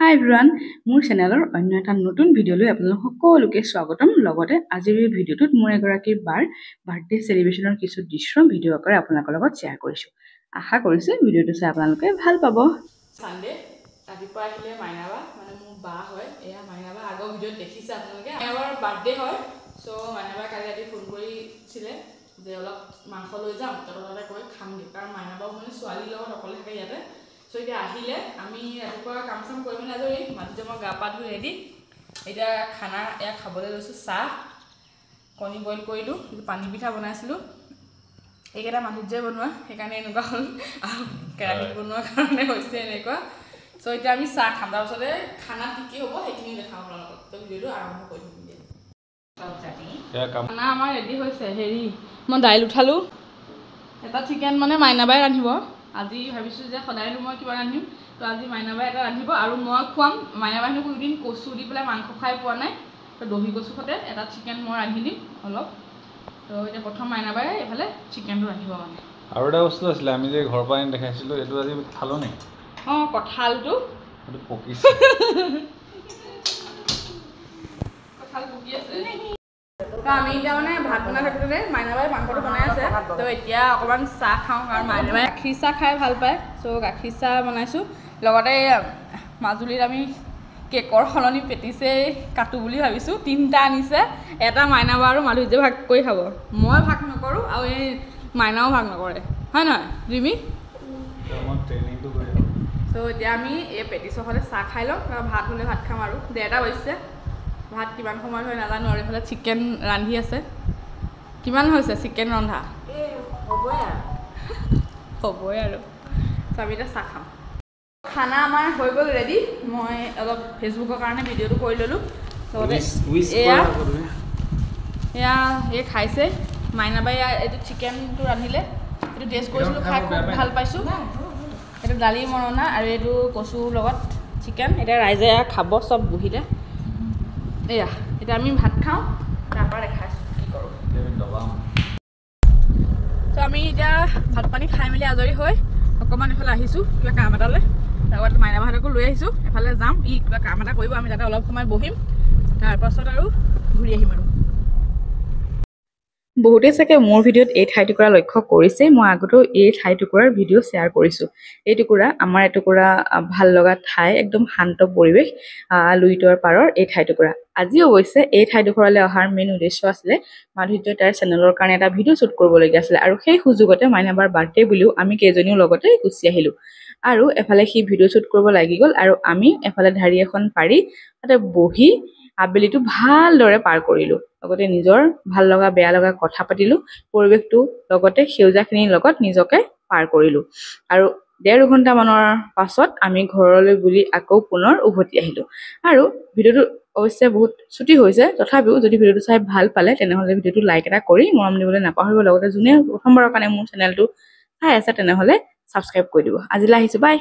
হাই everyone, মোৰ চেনেলৰ অন্য এটা নতুন ভিডিঅ'লৈ আপোনালোক সকলোকে স্বাগতম। লগতে আজিৰ এই ভিডিঅ'টোত মোৰ এগৰাকীৰ বাৰ্থডে চেলিব্ৰেশ্যনৰ কিছু দৃশ্য ভিডিঅ' আকাৰে আপোনালোকৰ লগত শ্বেয়াৰ কৰিছোঁ। আশা কৰিছোঁ ভিডিঅ'টো চাই আপোনালোকে ভাল পাব। সানডে ৰাতিপুৱা আহিলে মাইনাবা মানে মোৰ বা হয়। এয়া মাইনাবা আগৰ ভিডিঅ'ত দেখিছে আপোনালোকে। মাইনাবাৰ বাৰ্থডে হয়। চ' মাইনাবাই কালি ৰাতি ফোন কৰিছিলে যে অলপ মাংস লৈ যাম, তহঁতে কৈ খামগৈ, কাৰণ মাইনাবাও মানে ছোৱালীৰ লগত অকলে থাকে ইয়াতে। চ' এতিয়া আহিলে আমি ৰাতিপুৱা কাম চাম কৰি মানে আজৰি, মাতিছে মই গা পা ধুই ৰেডি। এতিয়া খানা এয়া খাবলৈ লৈছোঁ। চাহ, কণী বইল কৰিলোঁ, পানী পিঠা বনাইছিলোঁ। এইকেইটা মাধুৰ্যই বনোৱা, সেইকাৰণে এনেকুৱা হ'ল, আৰু কেৰাহীত বনোৱাৰ কাৰণে হৈছে এনেকুৱা। চ' এতিয়া আমি চাহ খাম, তাৰপিছতে খানাত কি কি হ'ব সেইখিনি দেখাম আপোনালোকক। ত' ভিডিঅ'টো আৰম্ভ কৰি দিম দিয়া। খানা আমাৰ ৰেডি হৈছে। মই দাইল উঠালোঁ, এটা চিকেন মানে মাইনাবাই ৰান্ধিব। আজি ভাবিছোঁ যে সদায়নো মই কিবা ৰান্ধিম, তো আজি মাইনাবাই এটা ৰান্ধিব আৰু মই খুৱাম। মাইনাবাই কোনো দিন কচু দি পেলাই মাংস খাই পোৱা নাই, তো দহি কচু সতে এটা চিকেন মই ৰান্ধি দিম অলপ। তো এতিয়া প্ৰথম মাইনাবাই এইফালে চিকেনটো ৰান্ধিব মানে। আৰু এটা বস্তু আছিলে, আমি যে ঘৰৰ পৰা আনি দেখাইছিলোঁ, এইটো আজি খালোঁ নে? অঁ, কঁঠালটো পকিছে। কঁঠাল পকি আছে। তো আমি এতিয়া মানে ভাত বনাই থাকোঁতে মাইনাবাই মাংসটো বনাই আছে। তো এতিয়া অকণমান চাহ খাওঁ, কাৰণ মাইনাবাই গাখীৰ চাহ খাই ভাল পায়। চ' গাখীৰ চাহ বনাইছোঁ। লগতে মাজুলীত আমি কেকৰ সলনি পেটিছেই কাটো বুলি ভাবিছোঁ। 3টা আনিছে, এটা মাইনাবা আৰু মাধুৰ্য ভাগ কৰি খাব। মই ভাগ নকৰোঁ আৰু এই মাইনাও ভাগ নকৰে, হয় নহয় ৰিমি? চ' এতিয়া আমি এই পেটিছৰ সৈতে চাহ খাই লওঁ, ভাত হ'লে ভাত খাম আৰু 1:30 বাজিছে। ভাত কিমান সময়ত হয় নাজানো। আৰু এইফালে চিকেন ৰান্ধি আছে। কিমান হৈছে চিকেন ৰন্ধা? হ'বই আৰু। চ' আমি এতিয়া চাহ খাম। খানা আমাৰ হৈ গ'ল ৰেডি। মই অলপ ফেচবুকৰ কাৰণে ভিডিঅ'টো কৰি ল'লোঁ। লগতে এই খাইছে মাইনাবাই। এইটো চিকেনটো ৰান্ধিলে, এইটো টেষ্ট কৰিছিলোঁ, খাই খুব ভাল পাইছোঁ। এইটো দালি মৰণা আৰু এইটো কচুৰ লগত চিকেন। এতিয়া ৰাইজে খাব চব বহিলে। এয়া এতিয়া আমি ভাত খাওঁ, তাৰপৰা দেখাইছোঁ কি কৰোঁ। ত' আমি এতিয়া ভাত পানী খাই মেলি আজৰি হৈ অকণমান এইফালে আহিছোঁ কিবা কাম এটালৈ। লগত মাইনাবাহঁতকো লৈ আহিছোঁ। এফালে যাম, কিবা কাম এটা কৰিব, আমি তাতে অলপ সময় বহিম, তাৰপাছত আৰু ঘূৰি আহিম আৰু। বহুতে চাগে মোৰ ভিডিঅ'ত এই ঠাইটুকুৰা লক্ষ্য কৰিছে। মই আগতেও এই ঠাইটুকুৰাৰ ভিডিঅ' শ্বেয়াৰ কৰিছোঁ। এই টুকুৰা আমাৰ এটুকুৰা ভাল লগা ঠাই, একদম শান্ত পৰিৱেশ, লুইতৰ পাৰৰ এই ঠাইটুকুৰা। আজি অৱশ্যে এই ঠাইটুকুৰালৈ অহাৰ মেইন উদ্দেশ্য আছিলে মাধুৰ্য তাৰ চেনেলৰ কাৰণে এটা ভিডিঅ' শ্বুট কৰিবলগীয়া আছিলে, আৰু সেই সুযোগতে মাইনাবাৰ বাৰ্থডে বুলিও আমি কেইজনীও লগতে গুচি আহিলোঁ। আৰু এফালে সি ভিডিঅ' শ্বুট কৰিব লাগি গ'ল, আৰু আমি এফালে ঢাৰি এখন পাৰি তাতে বহি আবেলিটো ভালদৰে পাৰ কৰিলোঁ। লগতে নিজৰ ভাল লগা বেয়া লগা কথা পাতিলোঁ, পৰিৱেশটো লগতে সেউজীয়াখিনিৰ লগত নিজকে পাৰ কৰিলোঁ। আৰু 1.5 ঘণ্টামানৰ পাছত আমি ঘৰলৈ বুলি আকৌ পুনৰ উভতি আহিলোঁ। আৰু ভিডিঅ'টো অৱশ্যে বহুত ছুটি হৈছে, তথাপিও যদি ভিডিঅ'টো চাই ভাল পালে তেনেহ'লে ভিডিঅ'টো লাইক এটা কৰি মৰম দিবলৈ নাপাহৰিব। লগতে যোনে প্ৰথমবাৰৰ কাৰণে মোৰ চেনেলটো চাই আছে তেনেহ'লে ছাবস্ক্ৰাইব কৰি দিব। আজিলৈ আহিছোঁ, বাই।